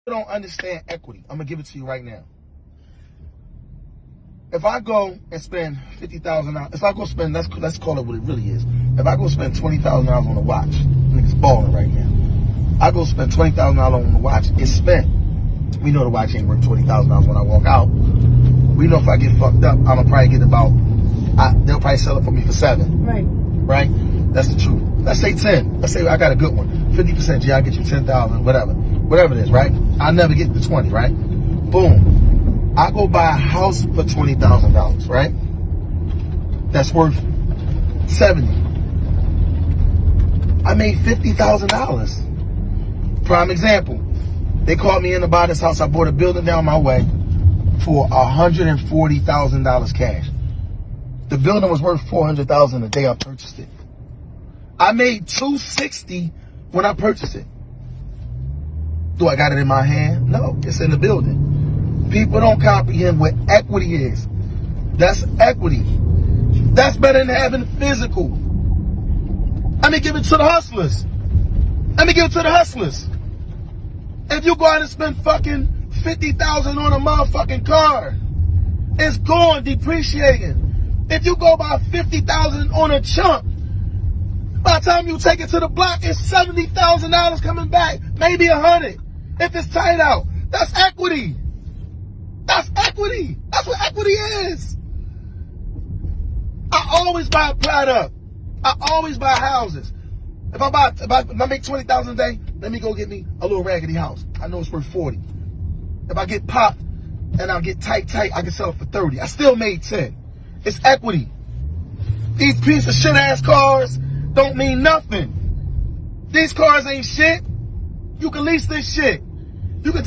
Don't understand equity. I'm gonna give it to you right now. If I go and spend $50,000, if I go spend, let's call it what it really is. If I go spend $20,000 on a watch, niggas balling right now. I go spend $20,000 on a watch, it's spent. We know the watch ain't worth $20,000 when I walk out. We know if I get fucked up, I'ma probably get about, they'll probably sell it for me for $7. Right. Right? That's the truth. Let's say 10. Let's say I got a good one. 50%, I'll get you 10,000, whatever. Whatever it is, right? I'll never get the 20, right? Boom. I go buy a house for $20,000, right? That's worth 70. I made $50,000. Prime example. They called me in to buy this house. I bought a building down my way for $140,000 cash. The building was worth $400,000 the day I purchased it. I made $260 when I purchased it. Do I got it in my hand? No, it's in the building. People don't comprehend what equity is. That's equity. That's better than having physical. Let me give it to the hustlers. Let me give it to the hustlers. If you go out and spend fucking $50,000 on a motherfucking car, it's gone, depreciating. If you go buy $50,000 on a chump, by the time you take it to the block, it's $70,000 coming back, maybe $100. If it's tight out, that's equity. That's equity. That's what equity is. I always buy a product. I always buy houses. If I make $20,000 a day, let me go get me a little raggedy house. I know it's worth $40. If I get popped and I get tight, I can sell it for $30. I still made $10. It's equity. These piece of shit ass cars don't mean nothing. These cars ain't shit. You can lease this shit. You can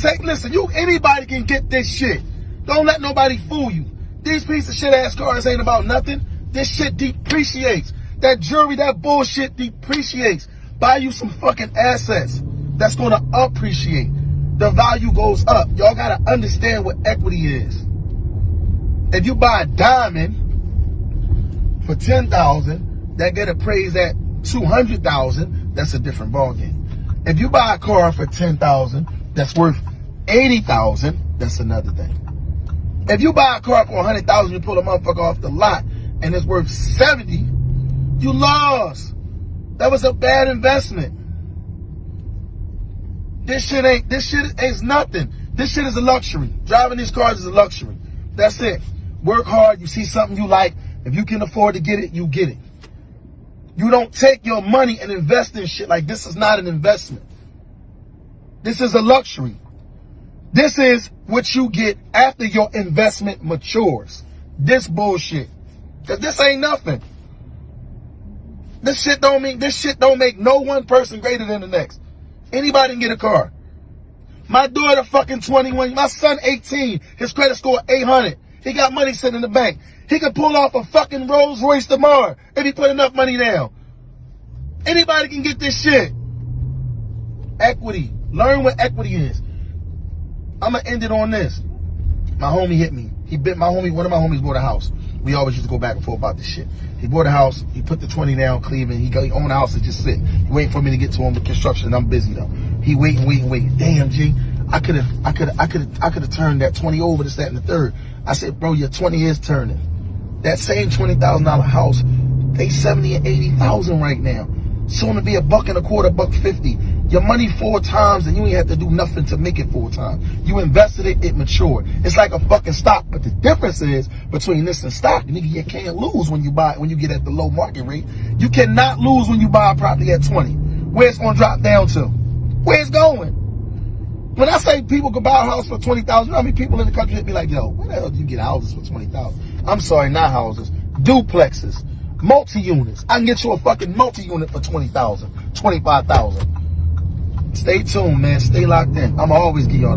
anybody can get this shit. Don't let nobody fool you. These piece of shit ass cars ain't about nothing. This shit depreciates. That jewelry, that bullshit depreciates. Buy you some fucking assets that's gonna appreciate. The value goes up. Y'all gotta understand what equity is. If you buy a diamond for $10,000, that get appraised at $200,000, that's a different ballgame. If you buy a car for $10,000 that's worth $80,000, that's another thing. If you buy a car for $100,000, you pull a motherfucker off the lot and it's worth $70,000, you lost. That was a bad investment. This shit is nothing. This shit is a luxury. Driving these cars is a luxury. That's it. Work hard. You see something you like. If you can afford to get it, you get it. You don't take your money and invest in shit like this is not an investment. This is a luxury. This is what you get after your investment matures. This bullshit. Cause this ain't nothing. This shit don't make no one person greater than the next. Anybody can get a car. My daughter fucking 21, my son 18, his credit score 800. He got money sitting in the bank. He could pull off a fucking Rolls Royce tomorrow if he put enough money down. Anybody can get this shit. Equity. Learn what equity is. I'm gonna end it on this. My homie hit me. One of my homies bought a house. We always used to go back and forth about this shit. He bought a house. He put the 20 down, Cleveland. He owned a house and just sit. He waiting for me to get to him with construction. I'm busy though. He waiting. Damn, G. I could have turned that 20 over to that and the third. I said, bro, your 20 is turning. That same $20,000 house, they 70 and 80,000 right now. Soon to be $1.25, $1.50. Your money 4 times and you ain't have to do nothing to make it 4 times. You invested it, it matured. It's like a fucking stock, but the difference is between this and stock, nigga, you can't lose when you get at the low market rate. You cannot lose when you buy a property at 20. Where it's gonna drop down to? Where it's going? When I say people could buy a house for $20,000, you know how many people in the country hit me like, yo, where the hell do you get houses for $20,000? I'm sorry, not houses, duplexes, multi-units. I can get you a fucking multi-unit for $20,000, $25,000. Stay tuned, man. Stay locked in. I'ma always give y'all